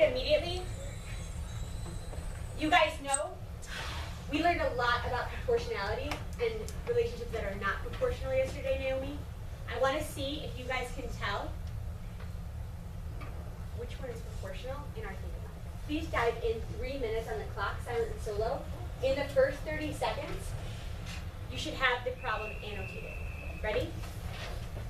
it immediately. You guys know we learned a lot about proportionality and relationships that are not proportional yesterday, Naomi. I want to see if you guys can tell which one is proportional in our think about it. Please dive in 3 minutes on the clock, silent and solo. In the first 30 seconds, you should have the problem annotated. Ready?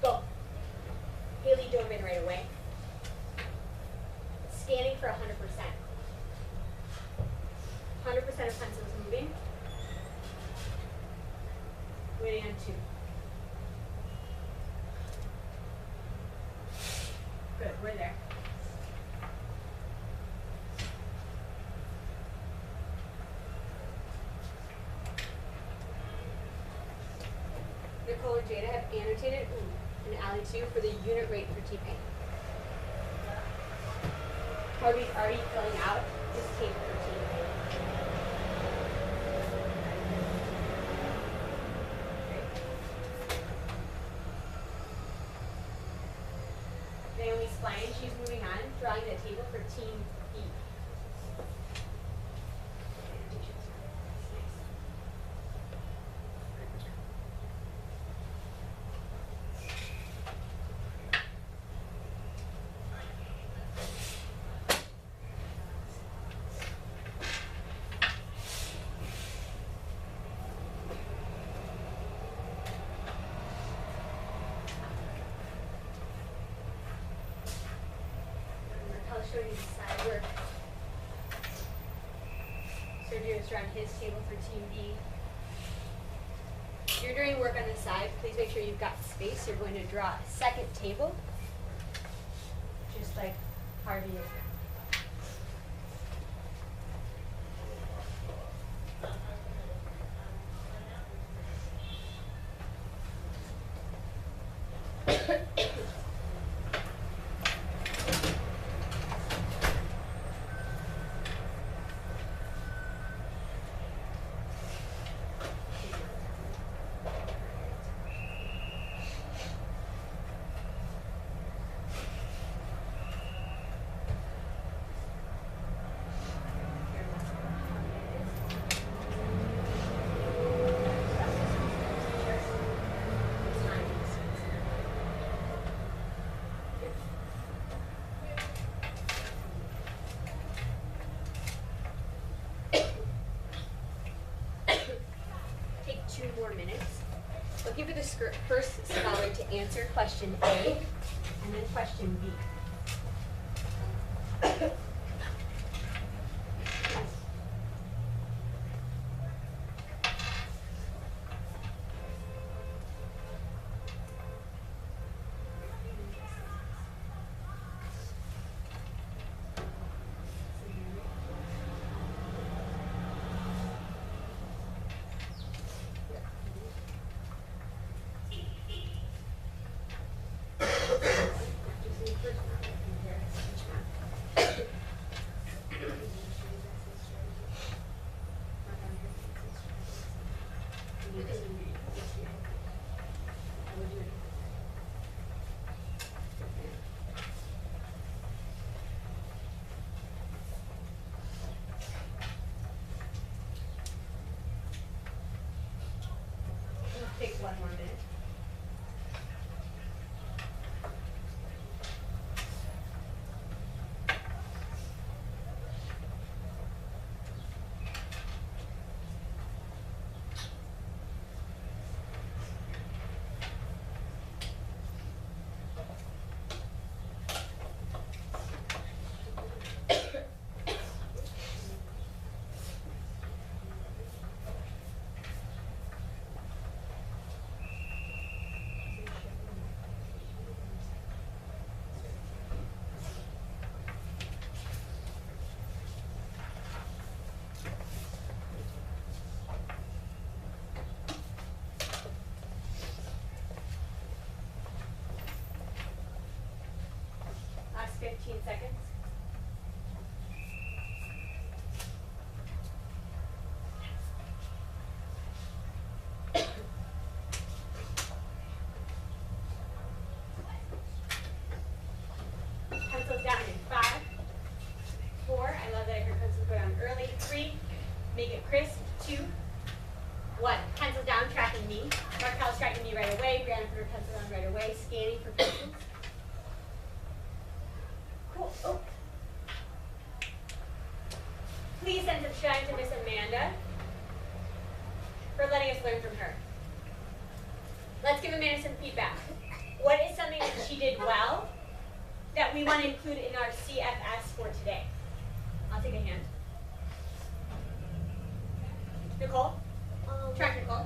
Go. Haley dove in right away. Scanning for 100%. 100% of pencils moving. Waiting on 2. Good, we're there. Nicole and Jada have annotated, and Allie too, for the unit rate for T-Pain. Harvey's already filling out his table for T-Pain. Naomi's flying, she's moving on, drawing the table for Team B. I'll show you the side work. Sergio's drawing his table for Team B. If you're doing work on the side, please make sure you've got space. You're going to draw a second table, just like Harvey is. Take 2 more minutes. Looking for the first scholar to answer question A and then question B. Take 1 more minute. Last 15 seconds. Pencils down in 5, make it crisp. 2, 1, pencil down, tracking me. Markel's tracking me right away. Brianna put her pencil down right away, scanning for pencils. Cool. Oh. Please send some shine to Miss Amanda for letting us learn from her. Let's give Amanda some feedback. What is something that she did well that we want to include in our CFS for today? I'll take a hand. Nicole? Track Nicole.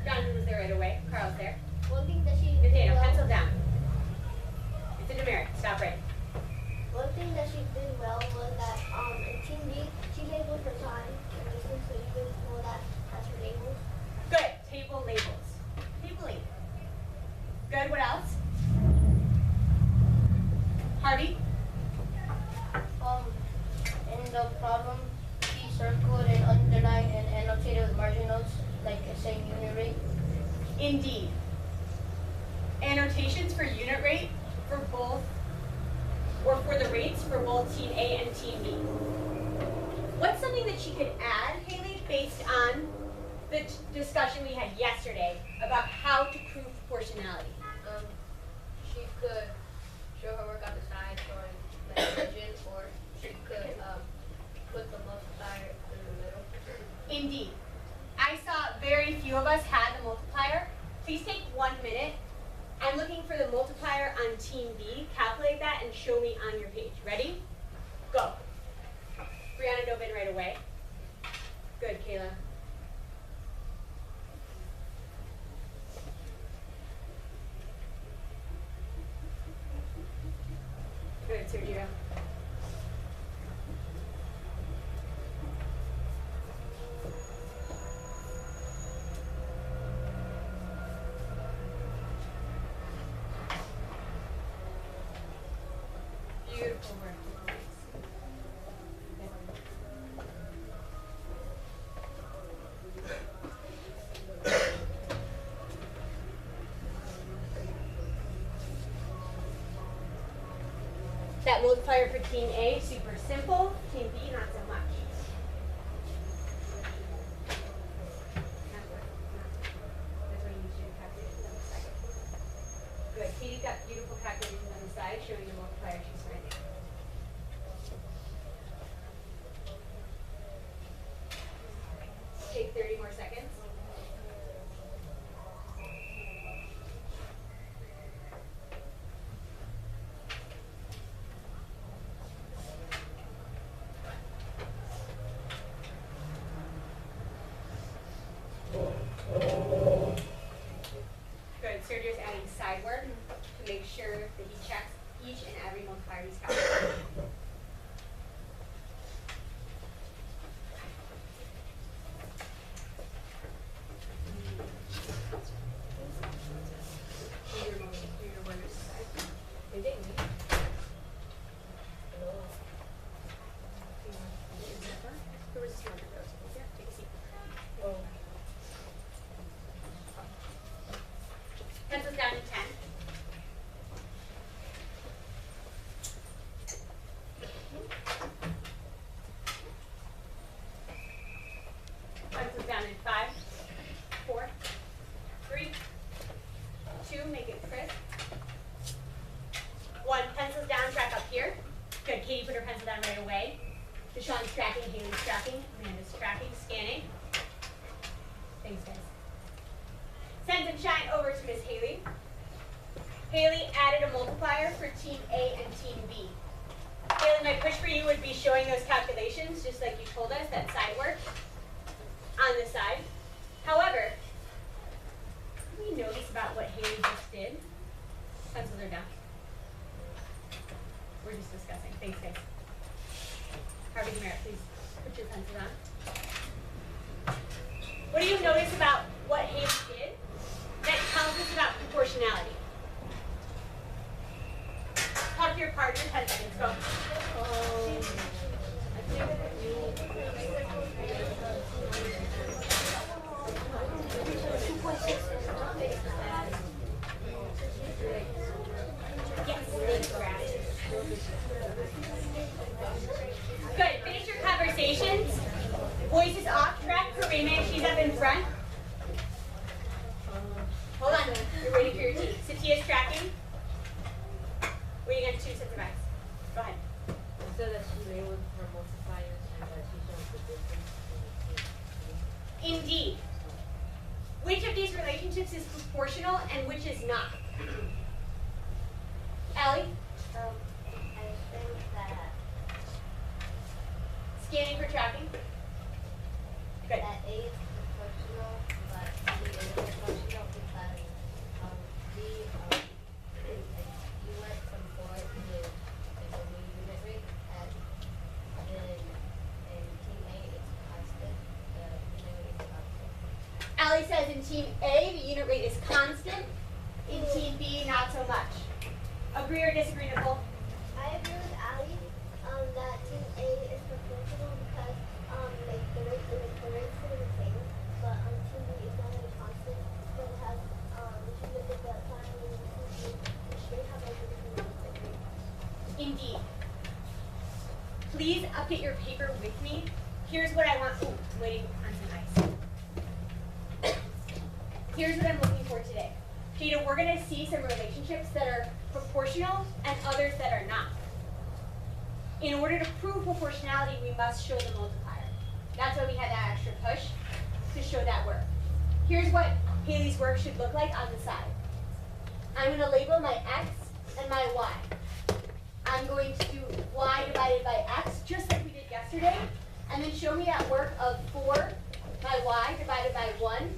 Jonathan was there right away. Carl's there. One thing that she did Nathaniel, well, pencil down. It's a numeric. Stop right. one thing that she did well was that in Team B, she labeled her time and distance, so you guys know that as her labels. Good. Table labels. Tabling. Good. What else? Harvey? In the problem, she circled and underlined and annotated with margin notes, like saying unit rate. Indeed. Annotations for unit rate for both, or for the rates for both Team A and Team B. What's something that she could add, Haley, based on the discussion we had yesterday about how to prove proportionality? She could show her work on the side showing like legend, or she could put the multiplier in the middle. Indeed. I saw very few of us had the multiplier. Please take 1 minute. I'm looking for the multiplier on Team B. Calculate that and show me on your page. Ready? Go. Brianna dove in right away. Good, Kayla. Good, Sergio. Beautiful work. That multiplier for Team A, super simple. Team B, not so much. That's why you use your calculations on the side. Good. Katie's got beautiful calculations on the side showing the multiplier she's finding. Take 30 more seconds. Good. Sergio's adding side work to make sure that he checks each and every multiplier he's calculating. Pencils down to 10. Pencils down in 5, 4, 3, 2, make it crisp. 1, pencils down, track up here. Good, Katie put her pencil down right away. Deshaun's tracking, Haley's tracking, Amanda's tracking, scanning. Thanks, guys. Send some shine over to Miss Haley. Haley added a multiplier for Team A and Team B. Haley, my push for you would be showing those calculations, just like you told us, that side work on the side. However, what do we notice about what Haley just did? Pencils are down. We're just discussing. Thanks, guys. Harvey Demerit, please put your pencil down. What do you notice about what Haley did that tells us about proportionality? Talk to your partner, 10 seconds, go. Good, finish your conversations. Voice is off track. Karima, she's up in front. Hold on. You're waiting for your tea. Satia's tracking. Waiting on 2 sets of eyes. Go ahead. So that she's able to multipliers and that she shows the difference in the two. Indeed. Which of these relationships is proportional and which is not? Allie? I think that Scanning for tracking. Good. that A is proportional, but B is proportional because B you went from 4 to a new unit rate, and then in team A it's constant. The unit rate is constant. Allie says in team A, the unit rate is constant. In team B, not so much. Agree or disagree, Nicole? I agree with Ali that team A is proportional because like the rates are the same, but team B is not really constant, but it has if you look at the time and you should have like a different rate. Indeed. Please update your paper with me. Here's what I want. Oh, I'm waiting on some ice. Here's what I'm looking for today. Jada, we're going to see some relationships that are proportional and others that are not. In order to prove proportionality, we must show the multiplier. That's why we had that extra push to show that work. Here's what Haley's work should look like on the side. I'm going to label my x and my y. I'm going to do y divided by x, just like we did yesterday, and then show me that work of 4 by y divided by 1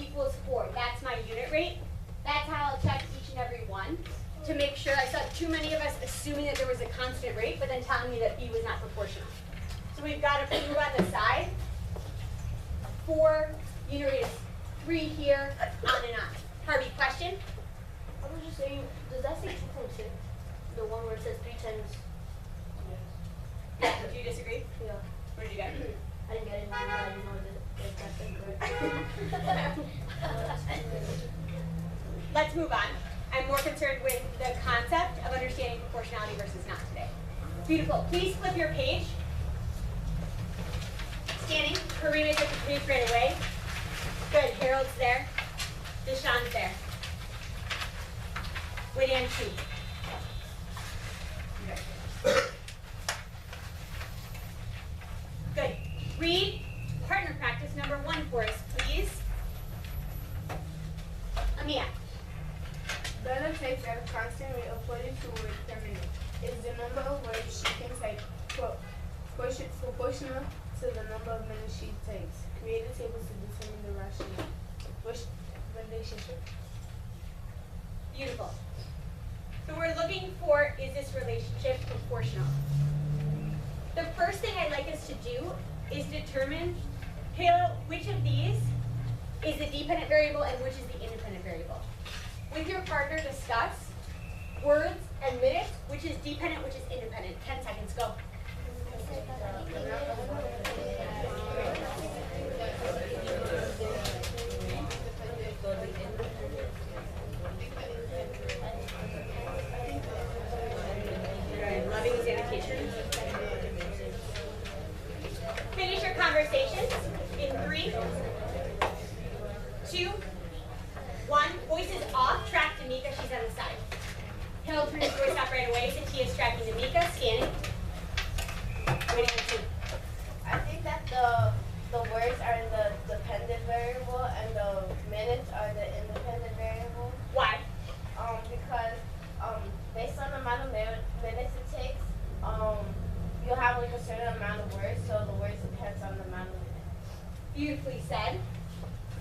equals 4. That's my unit rate. That's how I'll check each and every one to make sure. I saw too many of us assuming that there was a constant rate, but then telling me that B was not proportional. So we've got to prove on the side. 4, unit rate is 3 here, on and on. Harvey, question? I was just saying, does that say 2.6? The one where it says 3 times? Yeah. Do you disagree? Yeah. Where did you get? I didn't get it, but I didn't know that that's incorrect. Let's move on. I'm more concerned with the concept of understanding proportionality versus not today. Beautiful. Please flip your page. Scanning. Karina's at the page right away. Good. Harold's there. Deshaun's there. Waiting on 2. Good. Read partner practice number 1 for us, please. Amia. Bella types at a constant rate of 42 words per minute. Is the number of words she can type proportional to the number of minutes she types? Create a table to determine the relationship. Beautiful. So we're looking for, is this relationship proportional? The first thing I'd like us to do is determine, which of these is the dependent variable and which is the independent variable. With your partner, discuss words and minutes, which is dependent, which is independent. 10 seconds, go. Loving these annotations. Finish your conversations in 3, 2, 1. Voice is off. Track Damika. She's on the side. Harold turns his voice off right away. Satia's tracking Damika. Scanning. Waiting on 2. I think that the words are the dependent variable and the minutes are the independent variable. Why? Because based on the amount of minutes it takes, you'll have like a certain amount of words, so the words depends on the amount of minutes. Beautifully said.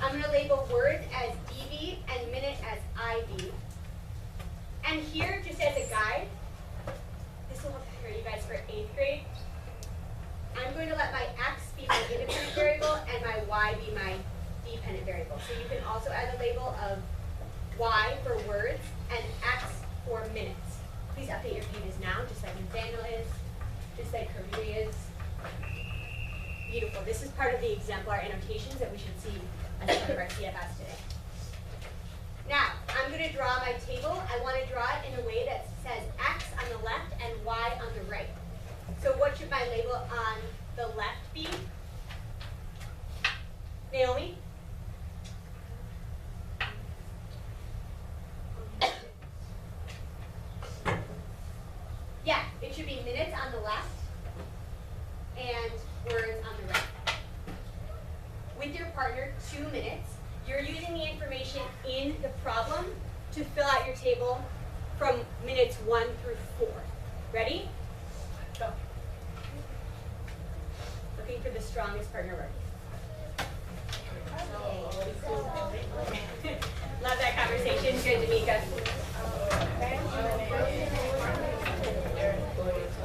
I'm going to label words as EV and minute as IV. And here, just as a guide, this will help prepare you guys for 8th grade. I'm going to let my X be my independent variable and my Y be my dependent variable. So you can also add a label of Y for words and X for minutes. Please update your pages now, just like Nathaniel is, just like Karina is. Beautiful. This is part of the exemplar annotations that we should see as part of our CFS today. Now, I'm going to draw my table. I want to draw it in a way that says X on the left and Y on the right. So what should my label on the left be? on the left and words on the right. With your partner, 2 minutes. You're using the information in the problem to fill out your table from minutes 1 through 4. Ready? Go. Looking for the strongest partner work. Love that conversation. Good, D'Amica.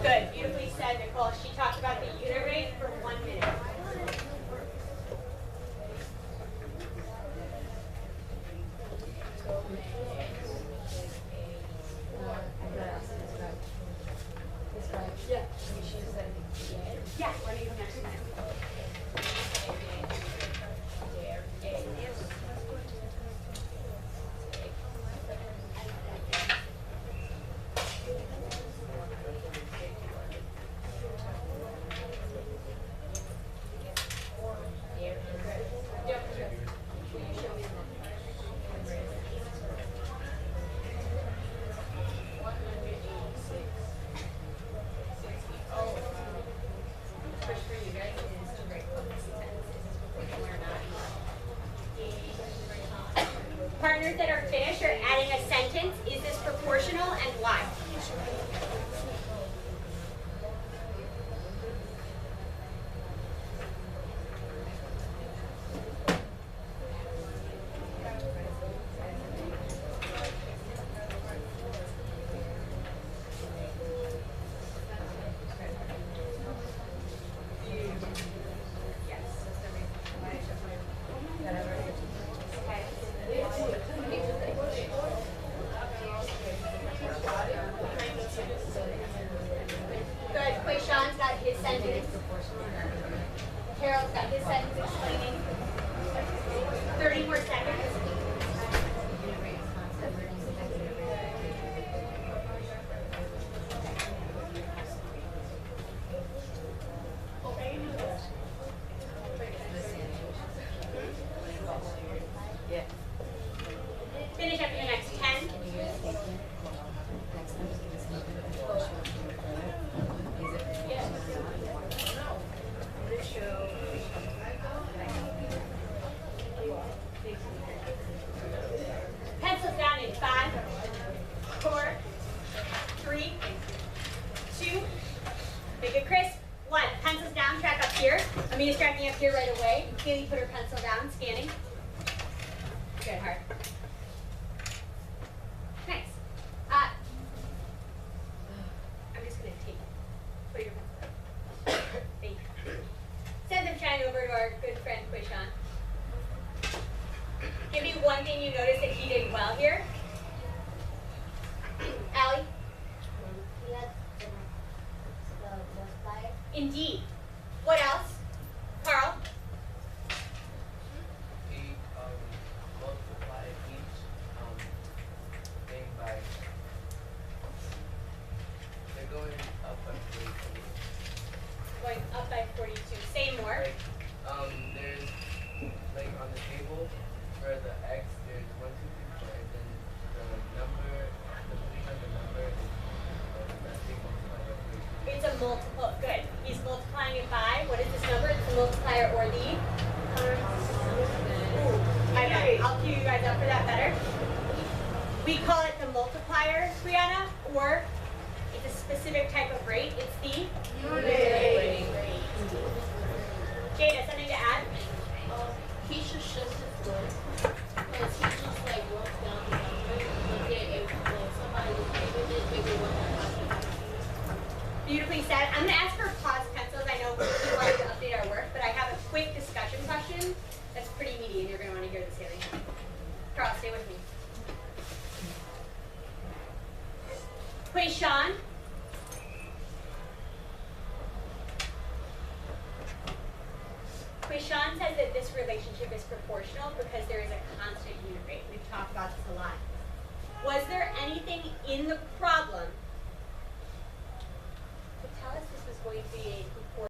Good. Beautifully said, Nicole. She talked about the unit rate for 1 minute. Yeah. Why don't you come next time? Partners that are finished are adding a sentence. Is this proportional and why? Good. Quayshawn's got his sentence. Harold's got his sentence explaining. 30 more seconds. Finish up in the next 10. Pencils down in 5, 4, 3, 2, make it crisp. 1. Pencils down, track up here. Amina's tracking up here right away. Kaylee put her pencil down, scanning. Good, Hart. Nice. I'm just going to take, put your pencil down. Thank you. Send them shining over to our good friend, Quayshawn. Give me one thing you noticed that he did well here. Allie? He had the multiplier. Indeed. What else? Carl? He multiplied each thing by, they're going up by 42. Going up by 42. Say more. Like, there's, like on the table, for the X, there's 1, 2, 3, 4, and then the number, the thing on the number is that thing multiplied by 42. It's a multiple. Good. He's multiplying it by, what is this number? It's the multiplier or the? I got it. I'll cue you guys up for that better. We call it the multiplier, Brianna, or it's a specific type of rate. It's the unit rate. Jada, something to add? He should shift his foot because he just like wrote down the number, but then if somebody was giving it, maybe it wasn't Beautifully said. I'm going to ask for pause pencils. I know we wanted to update our work, but I have a quick discussion question that's pretty meaty, and you're going to want to hear this, Haley. Carl, stay with me. Quayshawn. Quayshawn says that this relationship is proportional because there is a constant unit rate. We've talked about this a lot. Was there anything in the problem to tell us this was going to be